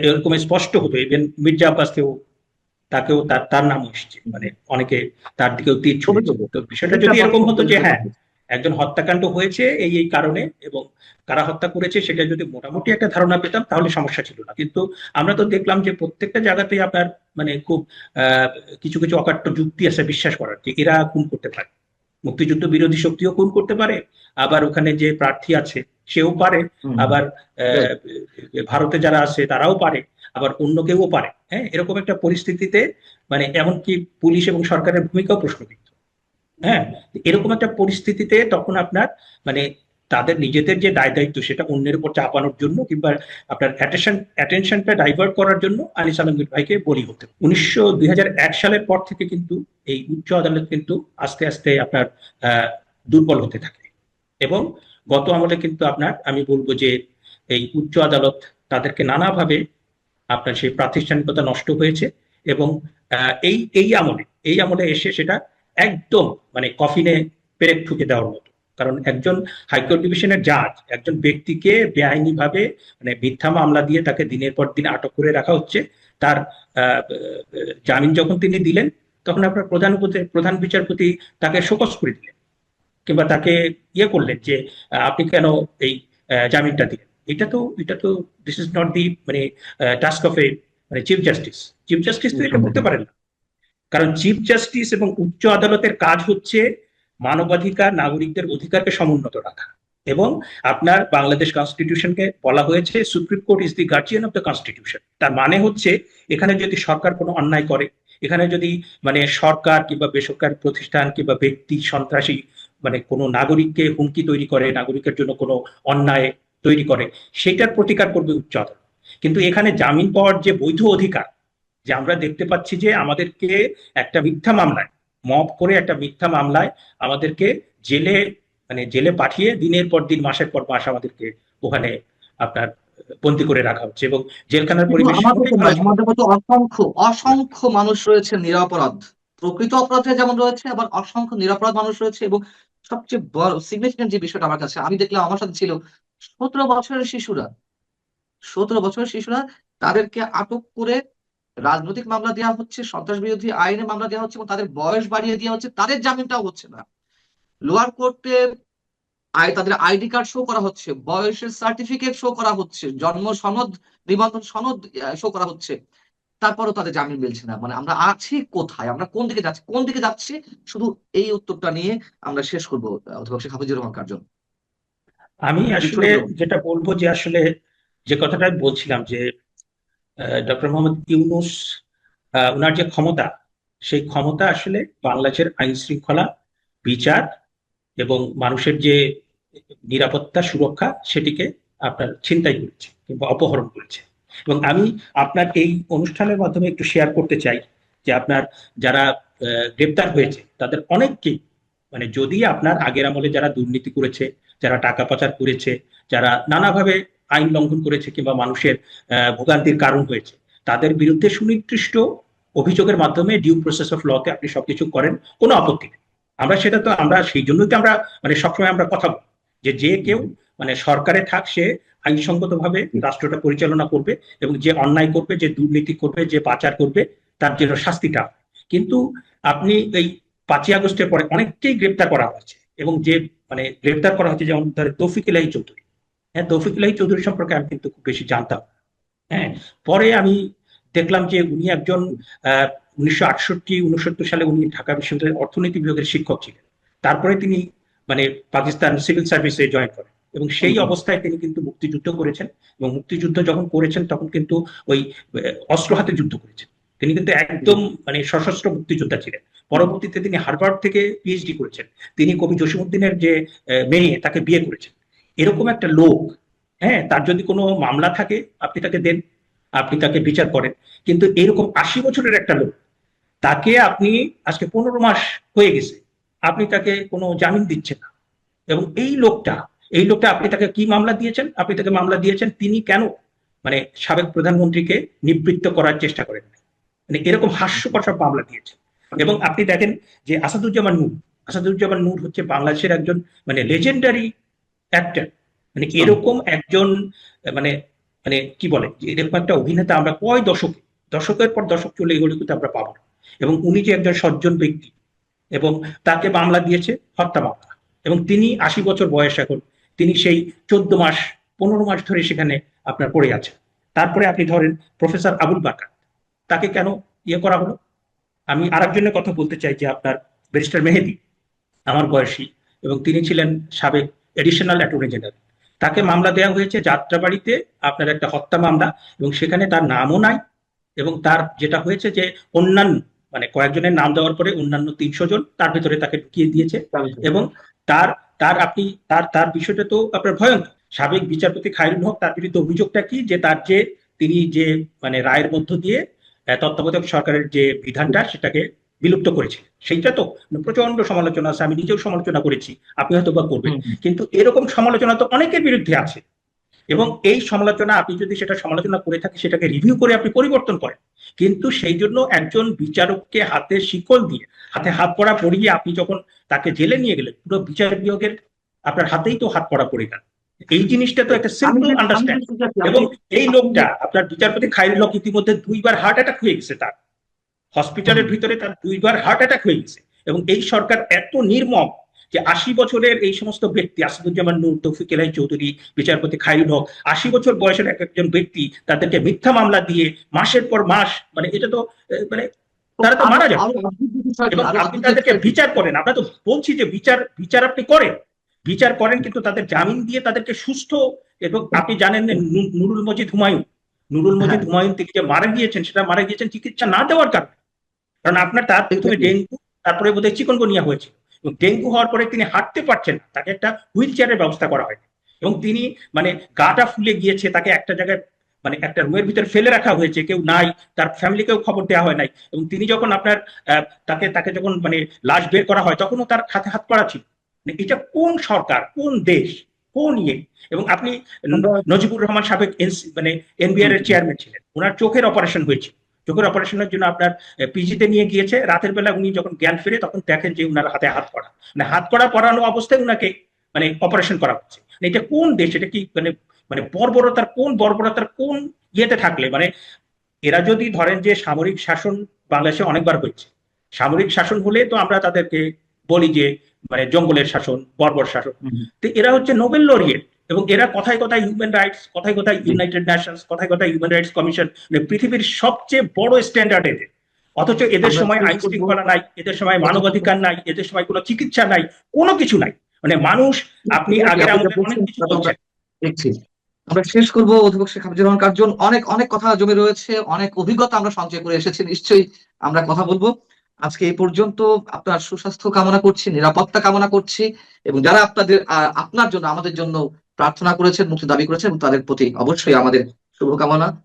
এরকম স্পষ্ট হতো। ইভেন মির্জা আব্বাসকেও তাকেও তার নাম এসেছে, মানে অনেকে তার দিকেও তীর ছুঁড়েছে। তো বিষয়টা যদি এরকম হতো যে হ্যাঁ একজন হত্যাকাণ্ড হয়েছে এই কারণে এবং কারা হত্যা করেছে সেটা যদি মোটামুটি একটা ধারণা পেতাম তাহলে সমস্যা ছিল না। কিন্তু আমরা তো দেখলাম যে প্রত্যেকটা জায়গাতেই আপনার মানে খুব কিছু কিছু অকাট্য যুক্তি আছে বিশ্বাস করার যে এরা খুন করতে পারে, মুক্তিযুদ্ধ বিরোধী শক্তিও খুন করতে পারে, আবার ওখানে যে প্রার্থী আছে সেও পারে, আবার ভারতে যারা আছে তারাও পারে, আবার অন্য কেউ পারে। হ্যাঁ, এরকম একটা পরিস্থিতিতে মানে এমনকি পুলিশ এবং সরকারের ভূমিকাও প্রশ্নবিদ্ধ। হ্যাঁ, এরকম একটা পরিস্থিতিতে তখন আপনার মানে তাদের নিজেদের যে দায় দায়িত্ব সেটা অন্যের উপর চাপানোর জন্য কিংবা আপনার অ্যাটেনশনটা ডাইভার্ট করার জন্য আনিস আলমগীর ভাইকে বলি হতে 2001 সালের পর থেকে কিন্তু এই উচ্চ আদালত কিন্তু আস্তে আস্তে আপনার দুর্বল হতে থাকে। এবং গত আমলে কিন্তু আপনার আমি বলবো যে এই উচ্চ আদালত তাদেরকে নানাভাবে আপনার সেই প্রাতিষ্ঠানিকতা নষ্ট হয়েছে। এবং এই আমলে এসে সেটা একদম মানে কফিনে পেরেক ঠুকে দেওয়ার মতো। কারণ একজন হাইকোর্ট ডিভিশনের জাজ একজন ব্যক্তিকে বেআইনি ভাবে মানে মিথ্যা মামলা দিয়ে তাকে দিনের পর দিন আটক করে রাখা হচ্ছে। তার জামিন যখন তিনি দিলেন তখন আপনার প্রধান বিচারপতি তাকে শোকজ করে দিলেন কিংবা তাকে ইয়ে করলেন যে আপনি কেন এই জামিনটা দিলেন। এটা তো দিস ইজ নট দি মানে টাস্ক অফ এ মানে চিফ জাস্টিস তো এটা করতে পারেন না। কারণ চিফ জাস্টিস এবং উচ্চ আদালতের কাজ হচ্ছে মানবাধিকার, নাগরিকদের অধিকারকে সমুন্নত রাখা। এবং আপনার বাংলাদেশ কনস্টিটিউশনকে বলা হয়েছে supreme court is the guardian of the constitution. তার মানে হচ্ছে এখানে যদি সরকার কোনো অন্যায় করে, এখানে যদি মানে সরকার কিংবা বেসরকারি প্রতিষ্ঠান কিংবা ব্যক্তি সন্ত্রাসী মানে কোনো নাগরিককে হুমকি তৈরি করে, নাগরিকের জন্য কোনো অন্যায় তৈরি করে, সেটার প্রতিকার করবে উচ্চ আদালত। কিন্তু এখানে জামিন পাওয়ার যে বৈধ অধিকার, যে আমরা দেখতে পাচ্ছি যে আমাদেরকে একটা মিথ্যা মামলায় মব করে একটা মিথ্যা মামলায় আমাদেরকে জেলে পাঠিয়ে দিনের পর দিন মাসের পর মাস আমাদেরকে ওখানে আপনার বন্দি করে রাখা হচ্ছে এবং জেলখানার পরিবেশ আমাদের মতো অসংখ্য অসংখ্য মানুষ রয়েছে নিরপরাধ, প্রকৃত অপরাধে যেমন রয়েছে, আবার অসংখ্য নিরপরাধ মানুষ রয়েছে। এবং সবচেয়ে বড় সিগনিফিকেন্ট যে বিষয়টা আমার কাছে, আমি দেখলাম আমার সাথে ছিল 17 বছরের শিশুরা, 17 বছরের শিশুরা তাদেরকে আটক করে রাজনৈতিক মামলা দেওয়া হচ্ছে, সন্ত্রাস বিরোধী আইনে মামলা দেওয়া হচ্ছে এবং তাদের বয়স বাড়িয়ে দেওয়া হচ্ছে, তাদের জামিনটাও হচ্ছে না। লোয়ার কোর্টে তাদের আইডি কার্ড শো করা হচ্ছে, বয়সের সার্টিফিকেট শো করা হচ্ছে, জন্ম সনদ, নিবন্ধন সনদ শো করা হচ্ছে, তারপরও তাদের জামিন মিলছে না। মানে আমরা আছি কোথায়, আমরা কোন দিকে যাচ্ছি, শুধু এই উত্তরটা নিয়ে আমরা শেষ করবো অধ্যাপক শেখ হাফিজুর রহমান কার্জন। আমি আসলে যেটা বলবো যে আসলে যে কথাটা বলছিলাম যে ডক্টর মোহাম্মদ ইউনূস ওনার যে ক্ষমতা, সেই ক্ষমতা আসলে বাংলাদেশের আইন শৃঙ্খলা, বিচার এবং মানুষের যে নিরাপত্তা সুরক্ষা সেটিকে আপনার ছিনতাই করেছে কিংবা অপহরণ করেছে। এবং আমি আপনার এই অনুষ্ঠানের মাধ্যমে একটু শেয়ার করতে চাই যে আপনার যারা গ্রেপ্তার হয়েছে তাদের অনেককেই মানে যদি আপনার আগের আমলে যারা দুর্নীতি করেছে, যারা টাকা পাচার করেছে, যারা নানাভাবে আইন লঙ্ঘন করেছে কিংবা মানুষের ভোগান্তির কারণ হয়েছে, তাদের বিরুদ্ধে সুনির্দিষ্ট অভিযোগের মাধ্যমে ডিউ প্রসেস অফ লতে আপনি সবকিছু করেন, কোনো আপত্তি নেই। আমরা সেই জন্যই তো আমরা মানে সবসময় আমরা কথা বলি যে কেউ মানে সরকারে থাক সে আইনসঙ্গত ভাবে রাষ্ট্রটা পরিচালনা করবে এবং যে অন্যায় করবে, যে দুর্নীতি করবে, যে পাচার করবে তার জন্য শাস্তিটা। কিন্তু আপনি এই 5ই আগস্টের পরে অনেককেই গ্রেপ্তার করা হয়েছে এবং যে মানে গ্রেপ্তার করা হয়েছে যেমন তৌফিক ইলাহি চৌধুরী। হ্যাঁ, তৌফিক ইলাহি চৌধুরী সম্পর্কে আমি কিন্তু খুব বেশি জানতাম। হ্যাঁ, পরে আমি দেখলাম যে উনি একজন 1968-69 সালে উনি ঢাকা বিশ্ববিদ্যালয়ের অর্থনীতি বিভাগের শিক্ষক ছিলেন। তারপরে তিনি মানে পাকিস্তান সিভিল সার্ভিসে জয়েন করেন এবং সেই অবস্থায় তিনি কিন্তু মুক্তিযুদ্ধ করেছেন। এবং মুক্তিযুদ্ধ যখন করেছেন তখন কিন্তু ওই অস্ত্র হাতে যুদ্ধ করেছেন। তিনি কিন্তু একদম মানে সশস্ত্র মুক্তিযোদ্ধা ছিলেন। পরবর্তীতে তিনি হার্ভার্ড থেকে পিএইচডি করেছেন। তিনি কবি জসিমউদ্দিনের যে মেয়ে তাকে বিয়ে করেছেন। এরকম একটা লোক, হ্যাঁ, তার যদি কোনো মামলা থাকে আপনি তাকে দেন, আপনি তাকে বিচার করেন। কিন্তু এরকম 80 বছরের একটা লোক, তাকে আপনি আজকে 15 মাস হয়ে গেছে, আপনি তাকে কোনো জামিন দিচ্ছেন না। এবং এই লোকটা আপনি তাকে কি মামলা দিয়েছেন? আপনি তাকে মামলা দিয়েছেন তিনি কেন মানে সাবেক প্রধানমন্ত্রীকে নিবৃত্ত করার চেষ্টা করেন, মানে এরকম হাস্যকর সব মামলা দিয়েছেন। এবং আপনি দেখেন যে আসাদুজ্জামান নূর হচ্ছে বাংলাদেশের একজন মানে লেজেন্ডারি অ্যাক্টর। মানে এরকম একজন মানে মানে কি বলে যে এরকম একটা অভিনেতা আমরা কয় দশকের পর দশক চলে এগুলো কিন্তু আমরা পাবো না। এবং উনি যে একজন সজ্জন ব্যক্তি, এবং তাকে মামলা দিয়েছে হত্যা মামলা, এবং তিনি 80 বছর বয়স এখন, তিনি সেই 14 মাস 15 মাস ধরে সেখানে আপনার পড়ে আছেন। তারপরে আপনি ধরেন প্রফেসর আবুল বাকার, তাকে কেন ইয়ে করা হলো? আমি আরেকজনের কথা বলতে চাই যে আপনার ব্যারিস্টার মেহেদী, আমার বয়সী, এবং তিনি ছিলেন সাবেক এডিশনাল অ্যাটর্নি জেনারেল। তাকে মামলা দেওয়া হয়েছে যাত্রাবাড়িতে আপনার একটা হত্যা মামলা, এবং সেখানে তার নামও নাই। এবং তার যেটা হয়েছে যে অন্যান্য মানে কয়েকজনের নাম দেওয়ার পরে অন্যান্য 300 জন তার ভিতরে তাকে ঢুকিয়ে দিয়েছে। এবং তার তার আপনি তার তার বিষয়টা তো আপনার ভয়ঙ্কর। সাবেক বিচারপতি খায়রুল হক, তার বিরুদ্ধে অভিযোগটা কি, যে তার যে তিনি যে মানে রায়ের মধ্য দিয়ে তত্ত্বাবধায়ক সরকারের যে বিধানটা সেটাকে বিলুপ্ত করেছে, সেইটা তো প্রচন্ড সমালোচনা আছে, আমি নিজেও সমালোচনা করেছি, আপনি হয়তো বা করবেন। কিন্তু এরকম সমালোচনা তো অনেকের বিরুদ্ধে আছে, এবং এই সমালোচনা আপনি যদি সেটা সমালোচনা করে থাকে সেটাকে রিভিউ করে আপনি পরিবর্তন করেন। কিন্তু সেই জন্য একজন বিচারককে হাতে শিকল দিয়ে, হাতে হাত পড়া পরিয়ে আপনি যখন তাকে জেলে নিয়ে গেলেন, পুরো বিচার বিভাগের আপনার হাতেই তো হাত পড়া পড়ে গেল। এই জিনিসটা তো একটা সিম্পল আন্ডারস্ট্যান্ড। এবং এই লোকটা আপনার বিচারপতি খায়রুল হক ইতিমধ্যে 2বার হার্ট অ্যাটাক হয়ে গেছে, তার হসপিটালের ভিতরে তার 2বার হার্ট অ্যাটাক হয়ে গেছে। এবং এই সরকার এত নির্মম যে 80 বছরের এই সমস্ত ব্যক্তি, আসাদুজ্জামান নূর, তৌফিক এলাই চৌধুরী, বিচারপতি খায়রুল হক, 80 বছর বয়সের একজন ব্যক্তি, তাদেরকে মিথ্যা মামলা দিয়ে মাসের পর মাস, মানে এটা তো মানে তারা তো মারা যাবে। এবং আপনি তাদেরকে বিচার করেন, আমরা তো বলছি যে বিচার আপনি করেন, বিচার করেন, কিন্তু তাদের জামিন দিয়ে তাদেরকে সুস্থ। এবং আপনি জানেন নুরুল মজিদ হুমায়ুন থেকে যে মারা গিয়েছেন, সেটা মারা গিয়েছেন চিকিৎসা না দেওয়ার কারণে। কারণ আপনার তার প্রথমে ডেঙ্গু, তারপরে বোধহয় চিকনগুনিয়া হয়েছিল, এবং ডেঙ্গু হওয়ার পরে তিনি হাঁটতে পারছেন না, তাকে একটা হুইল চেয়ারের ব্যবস্থা করা হয়, এবং তিনি মানে গাটা ফুলে গিয়েছে, তাকে একটা জায়গায় মানে একটা রুমের ভিতরে ফেলে রাখা হয়েছে, কেউ নাই, তার ফ্যামিলিকেও খবর দেওয়া হয় নাই। এবং তিনি যখন আপনার তাকে যখন মানে লাশ বের করা হয়, তখনও তার হাতে হাত পড়া ছিল। এটা কোন সরকার, কোন দেশ, কোন ইয়ে? এবং আপনি নজিবুর রহমান সাবেক মানে এনবিআর এর চেয়ারম্যান ছিলেন, ওনার চোখের অপারেশন হয়েছিল, চোখের অপারেশনের জন্য আপনার পিজিতে নিয়ে গিয়েছে, রাতের বেলা উনি যখন জ্ঞান ফিরে তখন দেখেন যে উনার হাতে হাত পড়া, মানে হাত পড়া পরানো অবস্থায় উনাকে মানে অপারেশন করা হচ্ছে। এটা কোন দেশ? এটা কি মানে মানে বর্বরতার কোন ইয়েতে থাকলে মানে এরা যদি ধরেন যে সামরিক শাসন বাংলাদেশে অনেকবার হয়েছে, সামরিক শাসন হলে তো আমরা তাদেরকে বলি যে মানে জঙ্গলের শাসন, বর্বর শাসন। তো এরা হচ্ছে নোবেল লরিয়েট, এবং এরা কথায় কথায় হিউম্যান রাইটস, কথায় কথায় ইউনাইটেড নেশনস, কথায় কথায় হিউম্যান রাইটস কমিশন, মানে পৃথিবীর সবচেয়ে বড় স্ট্যান্ডার্ড এদের। অথচ এদের সময় আইন শৃঙ্খলা নাই, এদের সময় মানবাধিকার নাই, এদের সময় কোনো চিকিৎসা নাই, কোনো কিছু নাই। মানে মানুষ, আপনি আগের আমাদের অনেক কিছু বলছেন। দেখছি আমরা শেষ করবো। অধিবক্তা শেখ হাফিজুর রহমান কার্জন, অনেক কথা জমে রয়েছে, অনেক অভিজ্ঞতা আমরা সঞ্চয় করে এসেছি, নিশ্চয়ই আমরা কথা বলবো। আজকে এই পর্যন্ত। আপনার সুস্বাস্থ্য কামনা করছি, নিরাপত্তা কামনা করছি, এবং যারা আপনার জন্য আমাদের জন্য প্রার্থনা করেছেন, মুক্তি দাবি করেছেন, তাদের প্রতি অবশ্যই আমাদের শুভকামনা।